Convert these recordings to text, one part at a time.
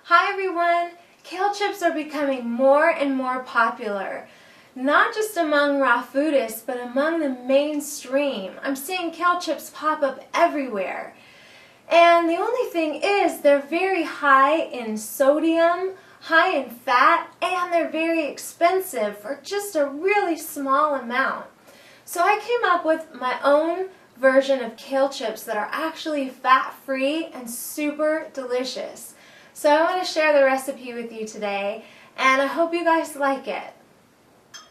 Hi everyone! Kale chips are becoming more and more popular, not just among raw foodists, but among the mainstream. I'm seeing kale chips pop up everywhere. And the only thing is they're very high in sodium, high in fat, and they're very expensive for just a really small amount. So I came up with my own version of kale chips that are actually fat-free and super delicious. So I want to share the recipe with you today, and I hope you guys like it.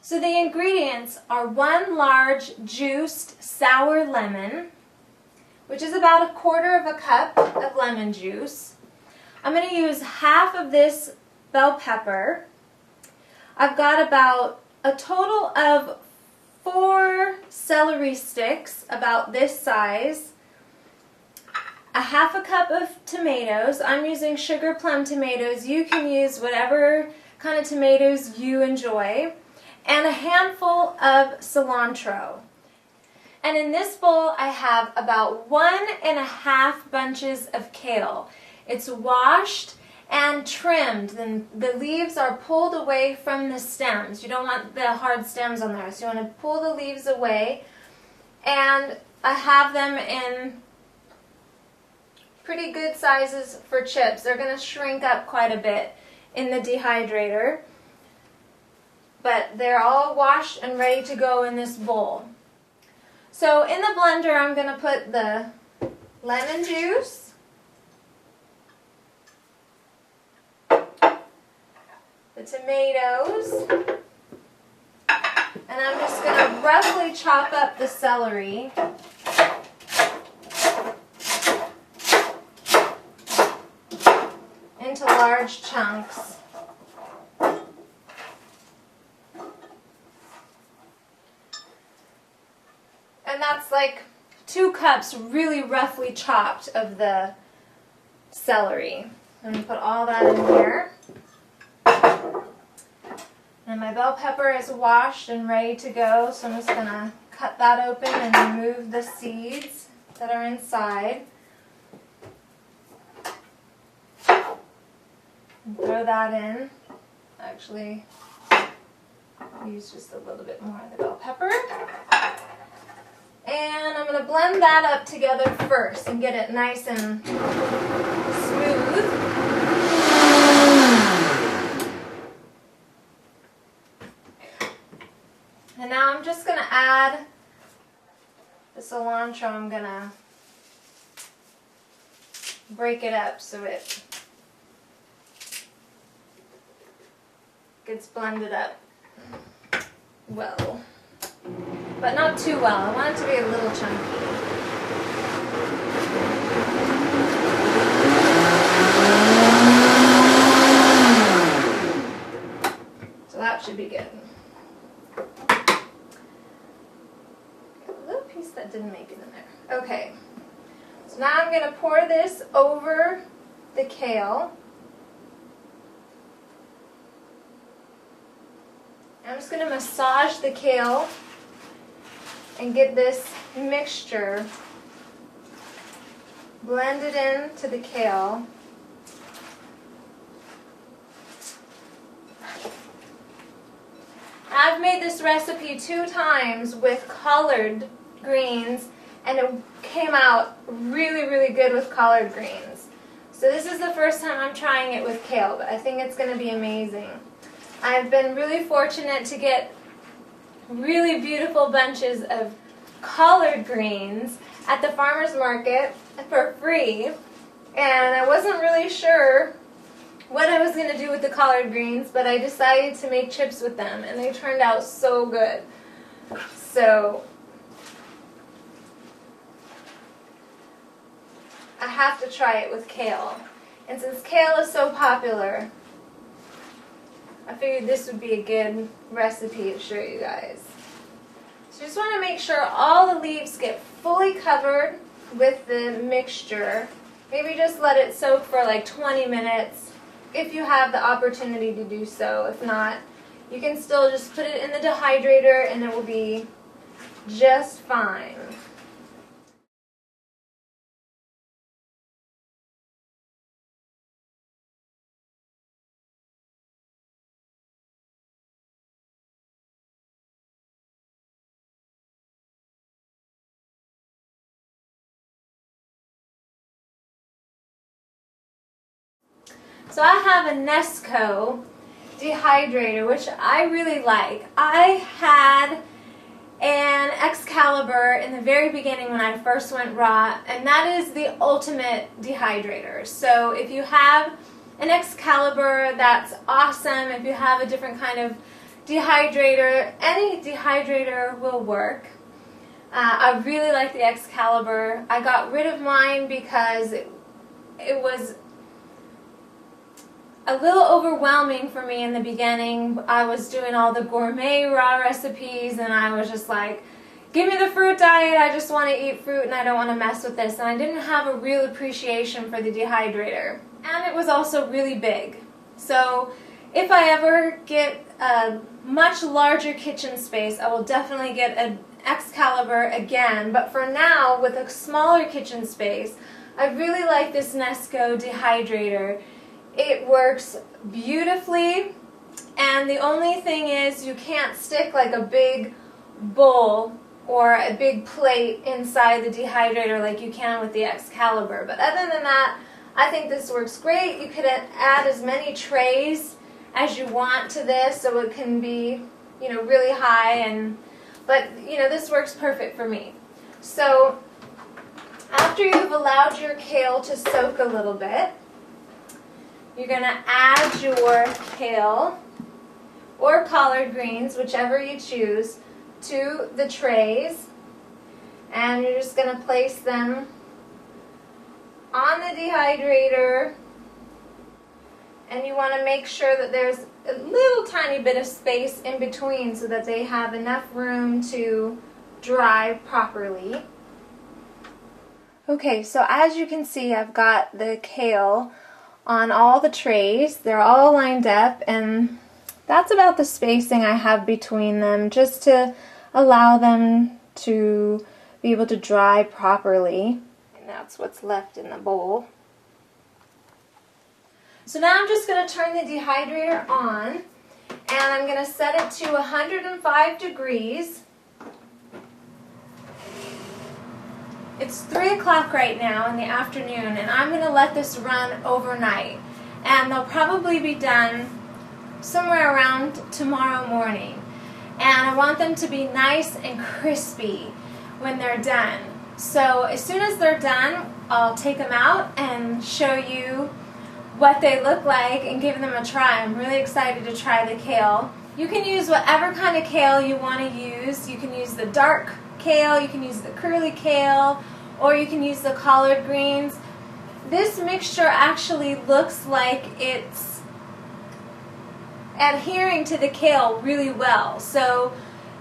So the ingredients are 1 large juiced sour lemon, which is about 1/4 cup of lemon juice. I'm going to use half of this bell pepper. I've got about a total of 4 celery sticks, about this size. A half a cup of tomatoes. I'm using sugar plum tomatoes. You can use whatever kind of tomatoes you enjoy. And a handful of cilantro. And in this bowl I have about 1½ bunches of kale. It's washed and trimmed. Then the leaves are pulled away from the stems. You don't want the hard stems on there, so you want to pull the leaves away. And I have them in pretty good sizes for chips. They're going to shrink up quite a bit in the dehydrator. But they're all washed and ready to go in this bowl. So in the blender I'm going to put the lemon juice, the tomatoes, and I'm just going to roughly chop up the celery. Into large chunks. And that's like 2 cups really roughly chopped of the celery. I'm going to put all that in here. And my bell pepper is washed and ready to go, so I'm just going to cut that open and remove the seeds that are inside. And throw that in. Actually, use just a little bit more of the bell pepper. And I'm going to blend that up together first and get it nice and smooth. And now I'm just going to add the cilantro. I'm going to break it up so it gets blended up well, but not too well. I want it to be a little chunky. So that should be good. A little piece that didn't make it in there. Okay, so now I'm going to pour this over the kale. I'm just going to massage the kale and get this mixture blended into the kale. I've made this recipe 2 times with collard greens, and it came out really, really good with collard greens. So this is the first time I'm trying it with kale, but I think it's going to be amazing. I've been really fortunate to get really beautiful bunches of collard greens at the farmer's market for free, and I wasn't really sure what I was going to do with the collard greens, but I decided to make chips with them, and they turned out so good. So I have to try it with kale, and since kale is so popular, I figured this would be a good recipe to show you guys. So you just want to make sure all the leaves get fully covered with the mixture. Maybe just let it soak for like 20 minutes if you have the opportunity to do so. If not, you can still just put it in the dehydrator and it will be just fine. So I have a Nesco dehydrator, which I really like. I had an Excalibur in the very beginning when I first went raw, and that is the ultimate dehydrator. So if you have an Excalibur, that's awesome. If you have a different kind of dehydrator, any dehydrator will work. I really like the Excalibur. I got rid of mine because it was a little overwhelming for me in the beginning. I was doing all the gourmet raw recipes and I was just like, give me the fruit diet, I just want to eat fruit and I don't want to mess with this. And I didn't have a real appreciation for the dehydrator. And it was also really big. So if I ever get a much larger kitchen space, I will definitely get an Excalibur again. But for now, with a smaller kitchen space, I really like this Nesco dehydrator. It works beautifully, and the only thing is you can't stick like a big bowl or a big plate inside the dehydrator like you can with the Excalibur. But other than that, I think this works great. You could add as many trays as you want to this, so it can be, you know, really high, but you know, this works perfect for me. So after you've allowed your kale to soak a little bit, you're going to add your kale or collard greens, whichever you choose, to the trays, and you're just going to place them on the dehydrator, and you want to make sure that there's a little tiny bit of space in between so that they have enough room to dry properly. Okay, so as you can see, I've got the kale on all the trays. They're all lined up, and that's about the spacing I have between them, just to allow them to be able to dry properly. And that's what's left in the bowl. So now I'm just going to turn the dehydrator on, and I'm going to set it to 105 degrees. It's 3 o'clock right now in the afternoon, and I'm going to let this run overnight. And they'll probably be done somewhere around tomorrow morning. And I want them to be nice and crispy when they're done. So as soon as they're done, I'll take them out and show you what they look like and give them a try. I'm really excited to try the kale. You can use whatever kind of kale you want to use. You can use the dark kale, you can use the curly kale, or you can use the collard greens. This mixture actually looks like it's adhering to the kale really well. So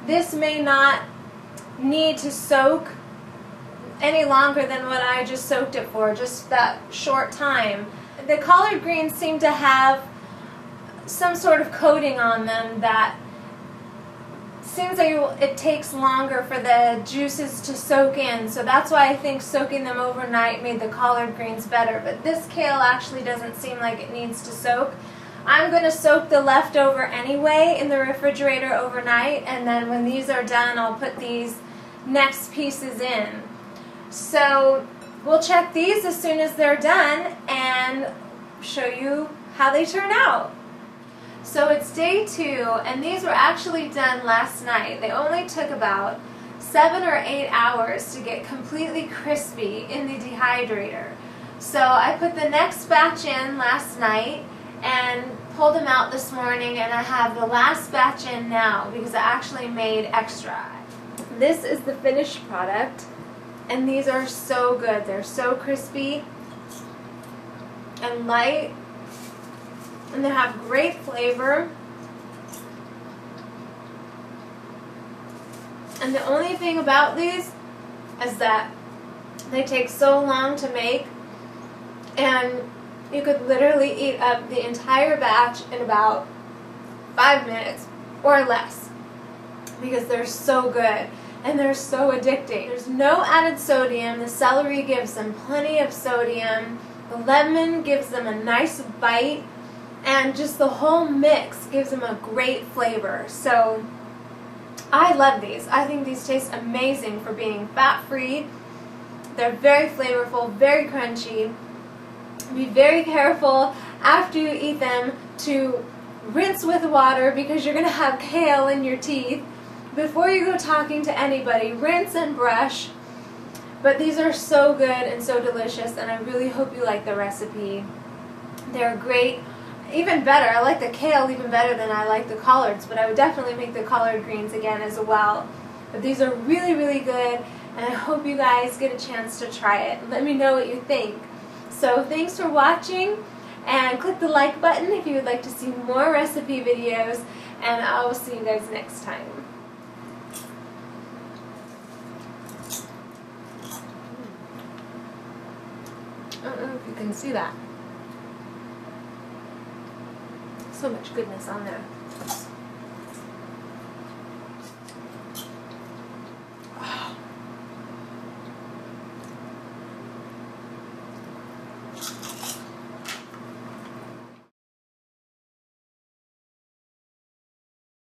this may not need to soak any longer than what I just soaked it for, just that short time. The collard greens seem to have some sort of coating on them that seems like it takes longer for the juices to soak in, so that's why I think soaking them overnight made the collard greens better. But this kale actually doesn't seem like it needs to soak. I'm going to soak the leftover anyway in the refrigerator overnight, and then when these are done, I'll put these next pieces in. So we'll check these as soon as they're done and show you how they turn out. So it's day 2, and these were actually done last night. They only took about 7 or 8 hours to get completely crispy in the dehydrator. So I put the next batch in last night and pulled them out this morning, and I have the last batch in now because I actually made extra. This is the finished product, and these are so good. They're so crispy and light, and they have great flavor. And the only thing about these is that they take so long to make, and you could literally eat up the entire batch in about 5 minutes or less because they're so good and they're so addicting. There's no added sodium. The celery gives them plenty of sodium. The lemon gives them a nice bite, and just the whole mix gives them a great flavor. So I love these. I think these taste amazing for being fat-free. They're very flavorful, very crunchy. Be very careful after you eat them to rinse with water because you're going to have kale in your teeth. Before you go talking to anybody, rinse and brush. But these are so good and so delicious, and I really hope you like the recipe. They're great. Even better, I like the kale even better than I like the collards, but I would definitely make the collard greens again as well. But these are really, really good, and I hope you guys get a chance to try it. Let me know what you think. So thanks for watching, and click the like button if you would like to see more recipe videos, and I will see you guys next time. I don't know if you can see that. So much goodness on there.